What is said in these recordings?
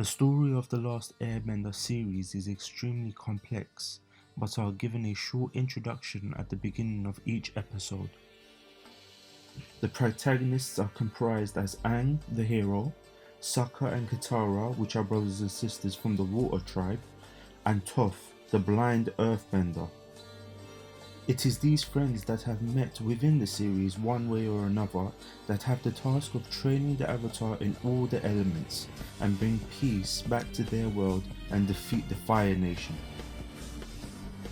The story of the Last Airbender series is extremely complex, but are given a short introduction at the beginning of each episode. The protagonists are comprised as Aang, the hero, Sokka and Katara, which are brothers and sisters from the Water Tribe, and Toph, the blind earthbender. It is these friends that have met within the series one way or another that have the task of training the Avatar in all the elements and bring peace back to their world and defeat the Fire Nation.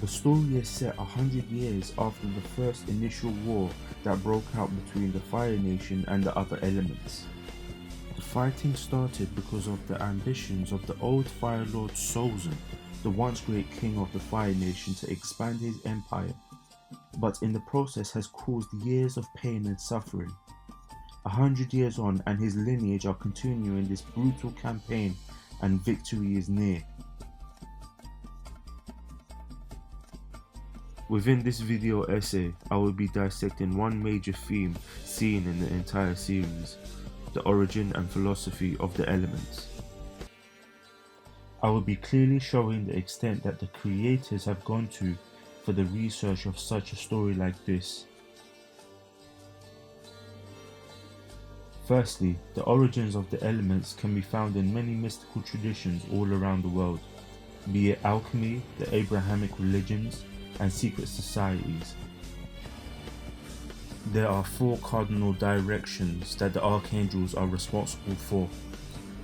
The story is set 100 years after the first initial war that broke out between the Fire Nation and the other elements. The fighting started because of the ambitions of the old Fire Lord Sozin, the once great king of the Fire Nation, to expand his empire, but in the process has caused years of pain and suffering. 100 years on, and his lineage are continuing this brutal campaign, and victory is near. Within this video essay, I will be dissecting one major theme seen in the entire series: the origin and philosophy of the elements. I will be clearly showing the extent that the creators have gone to for the research of such a story like this. Firstly, the origins of the elements can be found in many mystical traditions all around the world, be it alchemy, the Abrahamic religions, and secret societies. There are four cardinal directions that the archangels are responsible for: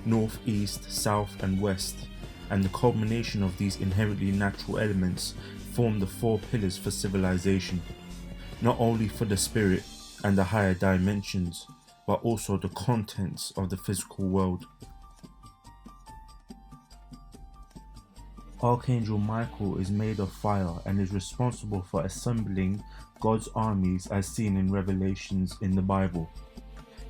north, east, south, and west, and the culmination of these inherently natural elements form the four pillars for civilization, not only for the spirit and the higher dimensions, but also the contents of the physical world. Archangel Michael is made of fire and is responsible for assembling God's armies as seen in Revelations in the Bible.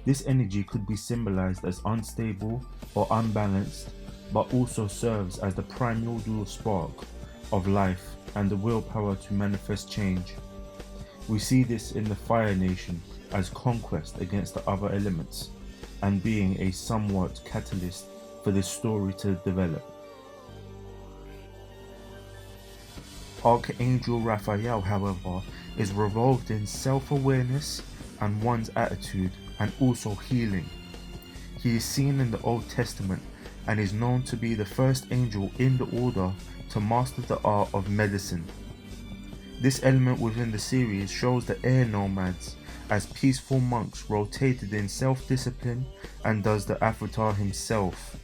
This energy could be symbolized as unstable or unbalanced, but also serves as the primordial spark of life and the willpower to manifest change. We see this in the Fire Nation as conquest against the other elements, and being a somewhat catalyst for this story to develop. Archangel Raphael, however, is revolved in self-awareness and one's attitude, and also healing. He is seen in the Old Testament and is known to be the first angel in the order to master the art of medicine. This element within the series shows the air nomads as peaceful monks rotated in self-discipline, and does the Avatar himself,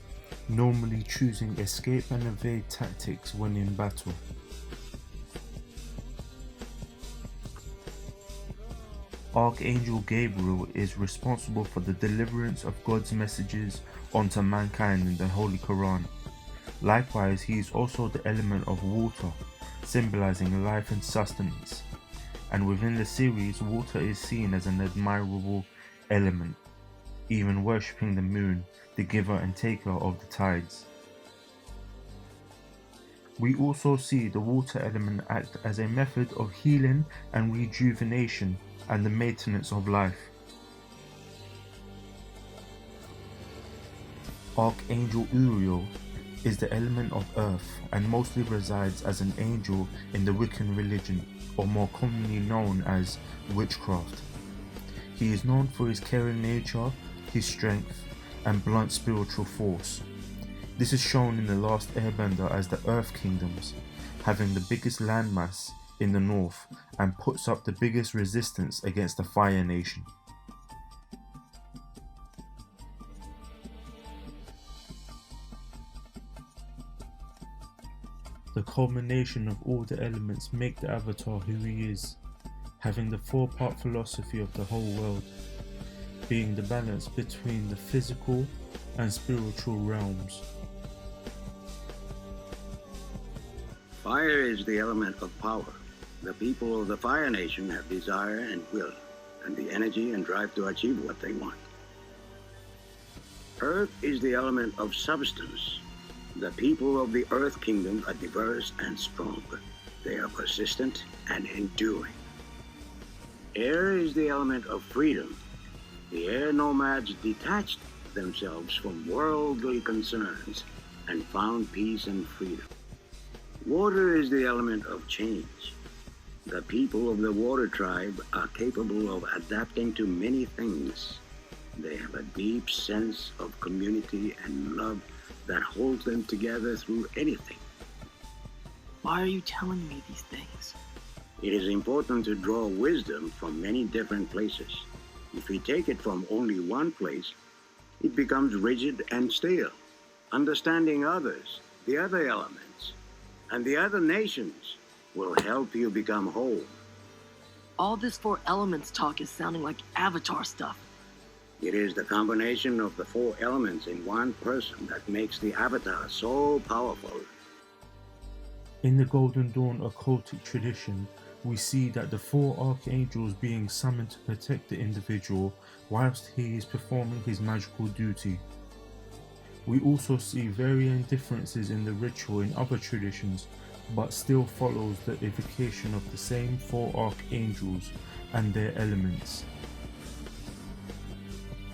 normally choosing escape and evade tactics when in battle. Archangel Gabriel is responsible for the deliverance of God's messages onto mankind in the Holy Quran. Likewise, he is also the element of water, symbolizing life and sustenance. And within the series, water is seen as an admirable element, even worshipping the moon, the giver and taker of the tides. We also see the water element act as a method of healing and rejuvenation and the maintenance of life. Archangel Uriel is the element of earth and mostly resides as an angel in the Wiccan religion, or more commonly known as witchcraft. He is known for his caring nature, his strength, and blunt spiritual force. This is shown in the Last Airbender as the Earth Kingdoms, having the biggest landmass in the north and puts up the biggest resistance against the Fire Nation. The culmination of all the elements make the Avatar who he is, having the four-part philosophy of the whole world, being the balance between the physical and spiritual realms. Fire is the element of power. The people of the Fire Nation have desire and will, and the energy and drive to achieve what they want. Earth is the element of substance. The people of the Earth Kingdom are diverse and strong. They are persistent and enduring. Air is the element of freedom. The air nomads detached themselves from worldly concerns and found peace and freedom. Water is the element of change. The people of the water tribe are capable of adapting to many things. They have a deep sense of community and love that holds them together through anything. Why are you telling me these things? It is important to draw wisdom from many different places. If we take it from only one place, it becomes rigid and stale. Understanding others, the other elements, and the other nations will help you become whole. All this four elements talk is sounding like Avatar stuff. It is the combination of the four elements in one person that makes the Avatar so powerful. In the Golden Dawn occultic tradition, we see that the four archangels being summoned to protect the individual whilst he is performing his magical duty. We also see varying differences in the ritual in other traditions, but still follows the evocation of the same four archangels and their elements.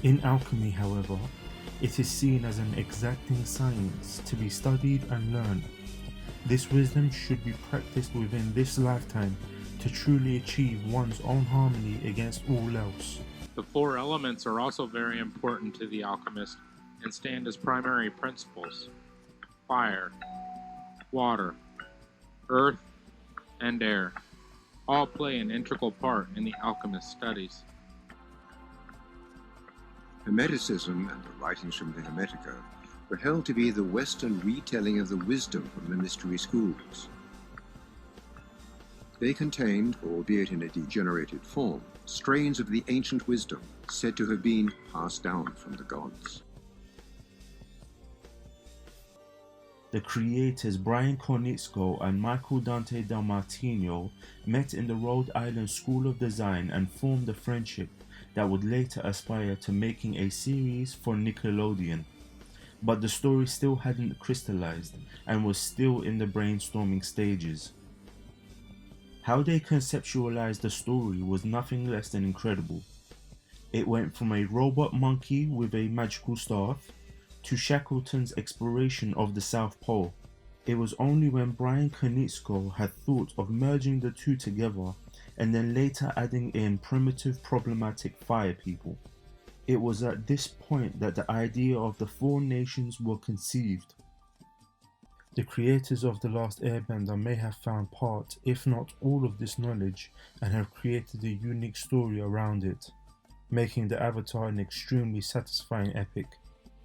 In alchemy, however, it is seen as an exacting science to be studied and learned. This wisdom should be practiced within this lifetime to truly achieve one's own harmony against all else. The four elements are also very important to the alchemist and stand as primary principles: fire, water, earth, and air. All play an integral part in the alchemist's studies. Hermeticism and the writings from the Hermetica were held to be the Western retelling of the wisdom from the mystery schools. They contained, albeit in a degenerated form, strains of the ancient wisdom said to have been passed down from the gods. The creators Brian Konietzko and Michael Dante Del Martino met in the Rhode Island School of Design and formed a friendship that would later aspire to making a series for Nickelodeon. But the story still hadn't crystallized and was still in the brainstorming stages. How they conceptualized the story was nothing less than incredible. It went from a robot monkey with a magical staff to Shackleton's exploration of the South Pole. It was only when Brian Konietzko had thought of merging the two together and then later adding in primitive problematic fire people. It was at this point that the idea of the four nations were conceived. The creators of The Last Airbender may have found part, if not all of this knowledge, and have created a unique story around it, making the Avatar an extremely satisfying epic